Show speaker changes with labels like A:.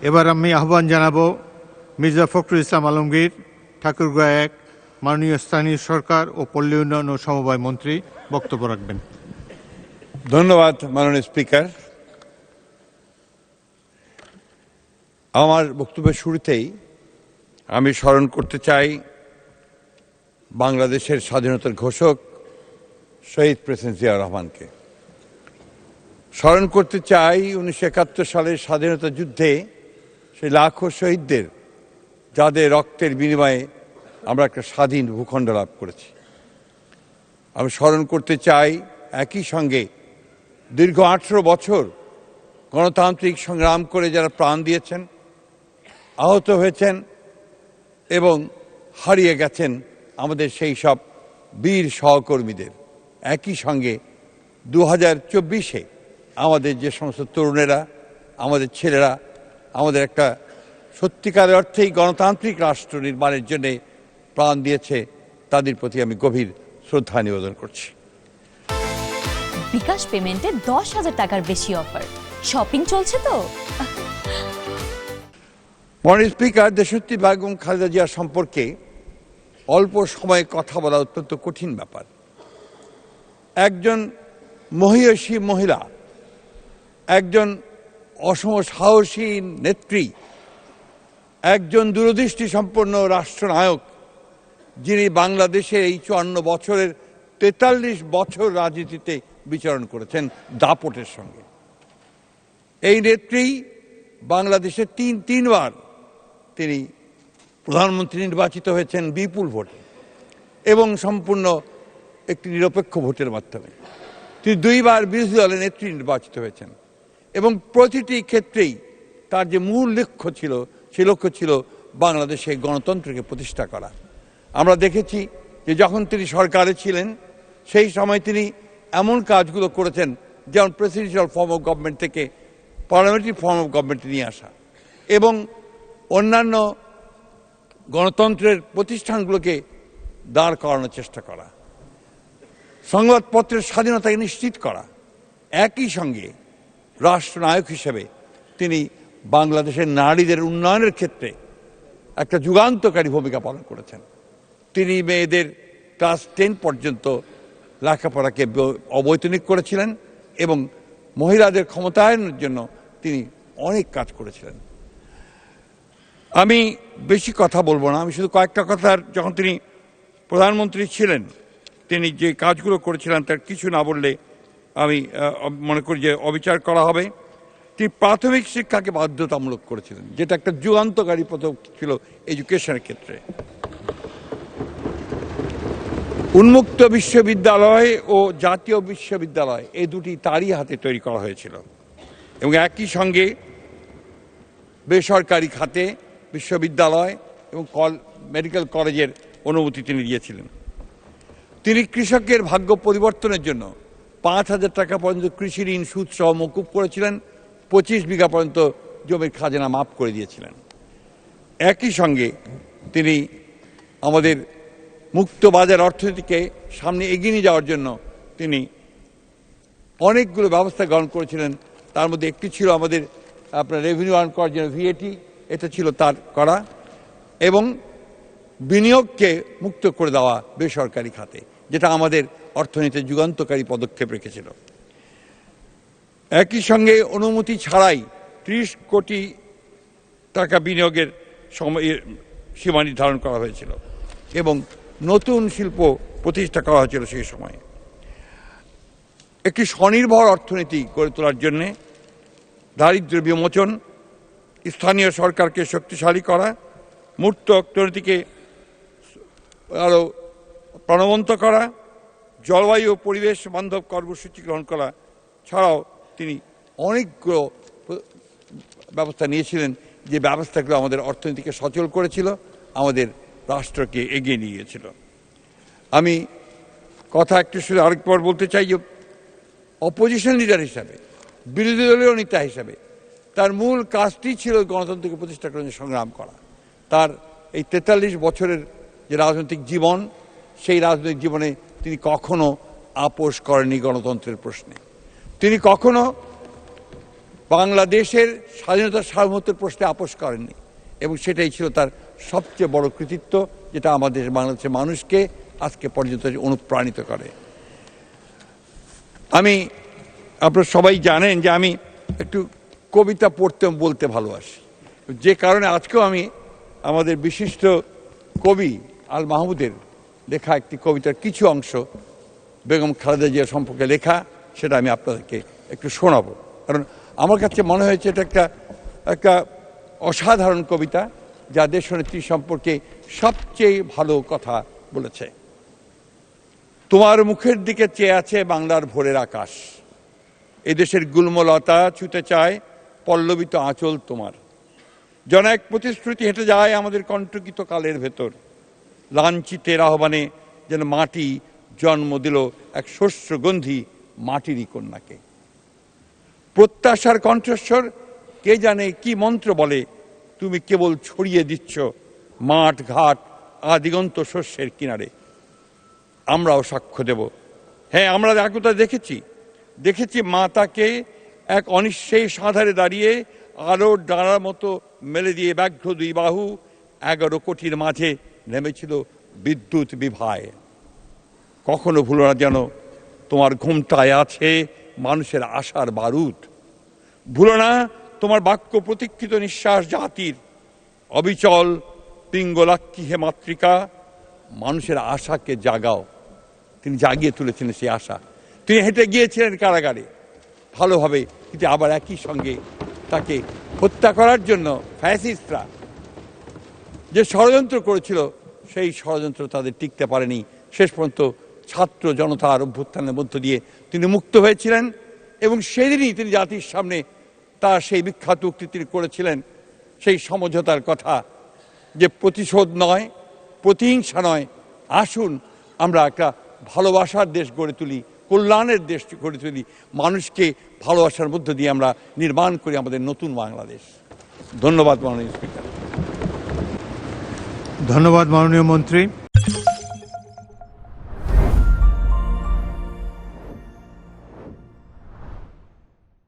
A: এবার আমি আহ্বান জানাবো মির্জা ফখরুল ইসলাম আলমগীর, ঠাকুরগাঁও ১, মাননীয় স্থানীয় সরকার ও পল্লী উন্নয়ন ও সমবায় মন্ত্রী বক্তব্য রাখবেন।
B: ধন্যবাদ মাননীয় স্পিকার। আমার বক্তব্যের শুরুতেই আমি স্মরণ করতে চাই বাংলাদেশের স্বাধীনতার ঘোষক শহীদ প্রেসিডেন্ট জিয়াউর রহমানকে। স্মরণ করতে চাই 1971 সালের স্বাধীনতা যুদ্ধে সেই লাখো শহীদদের, যাদের রক্তের বিনিময়ে আমরা একটা স্বাধীন ভূখণ্ড লাভ করেছি। আমি স্মরণ করতে চাই একই সঙ্গে দীর্ঘ 18 বছর গণতান্ত্রিক সংগ্রাম করে যারা প্রাণ দিয়েছেন, আহত হয়েছেন এবং হারিয়ে গেছেন আমাদের সেই সব বীর সহকর্মীদের। একই সঙ্গে 2024-এ আমাদের যে সমস্ত তরুণেরা, আমাদের ছেলেরা আমাদের একটা সত্যিকারের অর্থেই গণতান্ত্রিক রাষ্ট্র নির্মাণের জন্য প্রাণ দিয়েছে, তাদের প্রতি আমি গভীর শ্রদ্ধা নিবেদন করছি।
C: বিকাশ পেমেন্টে 10,000 টাকার বেশি অফার, শপিং চলছে তো।
B: মাননীয় স্পিকার, দেশনেত্রী বেগম খালেদা জিয়া সম্পর্কে অল্প সময়ে কথা বলা অত্যন্ত কঠিন ব্যাপার। একজন মহিয়সী মহিলা, একজন অসম সাহসী নেত্রী, একজন দূরদৃষ্টি সম্পন্ন রাষ্ট্রনায়ক, যিনি বাংলাদেশের এই 54 বছরের 43 বছর রাজনীতিতে বিচরণ করেছেন দাপটের সঙ্গে। এই নেত্রী বাংলাদেশে তিনবার তিনি প্রধানমন্ত্রী নির্বাচিত হয়েছেন বিপুল ভোটে এবং সম্পূর্ণ একটি নিরপেক্ষ ভোটের মাধ্যমে। তিনি 2বার বিরোধী দলের নেত্রী নির্বাচিত হয়েছেন এবং প্রতিটি ক্ষেত্রেই তার যে মূল লক্ষ্য ছিল, সে লক্ষ্য ছিল বাংলাদেশে গণতন্ত্রকে প্রতিষ্ঠা করা। আমরা দেখেছি যে যখন তিনি সরকারে ছিলেন সেই সময় তিনি এমন কাজগুলো করেছেন, যেমন প্রেসিডেন্সিয়াল ফর্ম অফ গভর্নমেন্ট থেকে পার্লামেন্টারি ফর্ম অফ গভর্নমেন্টে নিয়ে আসা এবং অন্যান্য গণতন্ত্রের প্রতিষ্ঠানগুলোকে দাঁড় করানোর চেষ্টা করা, সংবাদপত্রের স্বাধীনতাকে নিশ্চিত করা। একই সঙ্গে রাষ্ট্রনায়ক হিসেবে তিনি বাংলাদেশের নারীদের উন্নয়নের ক্ষেত্রে একটা যুগান্তকারী ভূমিকা পালন করেছেন। তিনি মেয়েদের ক্লাস 10 পর্যন্ত লেখাপড়াকে অবৈতনিক করেছিলেন এবং মহিলাদের ক্ষমতায়নের জন্য তিনি অনেক কাজ করেছিলেন। আমি বেশি কথা বলবো না, আমি শুধু কয়েকটা কথার, যখন তিনি প্রধানমন্ত্রী ছিলেন তিনি যে কাজগুলো করেছিলেন তার কিছু না বললে আমি মনে করি যে অবিচার করা হবে। তিনি প্রাথমিক শিক্ষাকে বাধ্যতামূলক করেছিলেন, যেটা একটা যুগান্তকারী পদক্ষেপ ছিল এডুকেশনের ক্ষেত্রে। উন্মুক্ত বিশ্ববিদ্যালয় ও জাতীয় বিশ্ববিদ্যালয় এই দুটি তারই হাতে তৈরি করা হয়েছিল এবং একই সঙ্গে বেসরকারি খাতে বিশ্ববিদ্যালয় এবং মেডিকেল কলেজের অনুমতি তিনি দিয়েছিলেন। তিনি কৃষকের ভাগ্য পরিবর্তনের জন্য 5,000 টাকা পর্যন্ত কৃষি ঋণ সুদ সহ মকুব করেছিলেন, 25 বিঘা পর্যন্ত জমির খাজনা মাফ করে দিয়েছিলেন। একই সঙ্গে তিনি আমাদের মুক্ত বাজার অর্থনীতিকে সামনে এগিয়ে নিয়ে যাওয়ার জন্য তিনি অনেকগুলো ব্যবস্থা গ্রহণ করেছিলেন। তার মধ্যে একটি ছিল আমাদের আপনার রেভিনিউ আর্ন করার জন্য VAT, এটা ছিল তার করা, এবং বিনিয়োগকে মুক্ত করে দেওয়া বেসরকারি খাতে, যেটা আমাদের অর্থনীতির যুগান্তকারী পদক্ষেপ রেখেছিল। একই সঙ্গে অনুমতি ছাড়াই 30 কোটি টাকা বিনিয়োগের সীমা নির্ধারণ করা হয়েছিল এবং নতুন শিল্প প্রতিষ্ঠা করা হয়েছিল সেই সময়ে। একটি স্বনির্ভর অর্থনীতি গড়ে তোলার জন্যে দারিদ্র্য বিমোচন, স্থানীয় সরকারকে শক্তিশালী করা, মূর্ত অর্থনীতিকে আরও প্রাণবন্ত করা, জলবায়ু ও পরিবেশ বান্ধব কর্মসূচি গ্রহণ করা ছাড়াও তিনি অনেকগুলো ব্যবস্থা নিয়েছিলেন, যে ব্যবস্থাগুলো আমাদের অর্থনীতিকে সচল করেছিল, আমাদের রাষ্ট্রকে এগিয়ে নিয়ে গিয়েছিল। আমি কথা একটু শুধু আরেকবার বলতে চাই যে অপোজিশন লিডার হিসাবে, বিরোধী দলীয় নেতা হিসাবে তার মূল কাজটি ছিল গণতন্ত্রকে প্রতিষ্ঠা করার সংগ্রাম করা। তার এই 43 বছরের যে রাজনৈতিক জীবন, সেই রাজনৈতিক জীবনে তিনি কখনো আপোষ করেননি গণতন্ত্রের প্রশ্নে। তিনি কখনো বাংলাদেশের স্বাধীনতা সার্বভৌমত্বের প্রশ্নে আপোষ করেননি, এবং সেটাই ছিল তার সবচেয়ে বড় কৃতিত্ব, যেটা আমাদের বাংলাদেশের মানুষকে আজকে পর্যন্ত অনুপ্রাণিত করে। আপনারা সবাই জানেন যে আমি একটু কবিতা পড়তে বলতে ভালোবাসি, যে কারণে আজকেও আমি আমাদের বিশিষ্ট কবি আল মাহমুদের লেখা একটি কবিতার কিছু অংশ বেগম খালেদা জিয়া সম্পর্কে লেখা, সেটা আমি আপনাদেরকে একটু শোনাবো। কারণ আমার কাছে মনে হয়েছে এটা একটা অসাধারণ কবিতা, যা দেশনেত্রী সম্পর্কে সবচেয়ে ভালো কথা বলেছে। তোমার মুখের দিকে চেয়ে আছে বাংলার ভোরের আকাশ, এদেশের গুল্মলতা ছুতে চায় পল্লবিত আঁচল তোমার। যেন এক প্রতিশ্রুতি হেঁটে যায় আমাদের কণ্টকিত কালের ভেতর, লাঞ্ছিতের আহ্বানে যেন মাটি জন্ম দিল এক শস্যগন্ধি মাটিরই কন্যাকে। প্রত্যাশার কণ্ঠস্বর কে জানে কি মন্ত্র বলে, তুমি কেবল ছড়িয়ে দিচ্ছ মাঠ ঘাট আদিগন্ত শস্যের কিনারে। আমরাও সাক্ষ্য দেব, হ্যাঁ আমরা একতা দেখেছি মাতাকে এক অনিশ্চয়ই সাঁধারে দাঁড়িয়ে আলোর ডানার মতো মেলে দিয়ে ব্যাঘ্র দুই বাহু 11 কোটির মাঝে নেমেছিল বিদ্যুৎ বিভায়। কখনো ভুলো না যেন তোমার ঘুমটায় আছে মানুষের আশার বারুদ। ভুলো না তোমার বাক্য প্রতীক্ষিত নিঃশ্বাস জাতির অবিচল পিঙ্গলাক্ষী হে মাতৃকা, মানুষের আশাকে জাগাও। তিনি জাগিয়ে তুলেছিলেন সেই আশা। তিনি হেঁটে গিয়েছিলেন কারাগারে ভালোভাবে, কিন্তু আবার একই সঙ্গে তাকে হত্যা করার জন্য ফ্যাসিস্টরা যে ষড়যন্ত্র করেছিল, সেই ষড়যন্ত্র তাদের টিকতে পারেনি। শেষ পর্যন্ত ছাত্র জনতার অভ্যুত্থানের মধ্য দিয়ে তিনি মুক্ত হয়েছিলেন, এবং সেদিনই তিনি জাতির সামনে তার সেই বিখ্যাত উক্তি তিনি করেছিলেন, সেই সমঝোতার কথা, যে প্রতিশোধ নয়, প্রতিহিংসা নয়, আসুন আমরা একটা ভালোবাসার দেশ গড়ে তুলি, কল্যাণের দেশ গড়ে তুলি, মানুষকে ভালোবাসার মধ্য দিয়ে আমরা নির্মাণ করি আমাদের নতুন বাংলাদেশ। ধন্যবাদ মাননীয় স্পিকার।
A: ধন্যবাদ মাননীয় মন্ত্রী।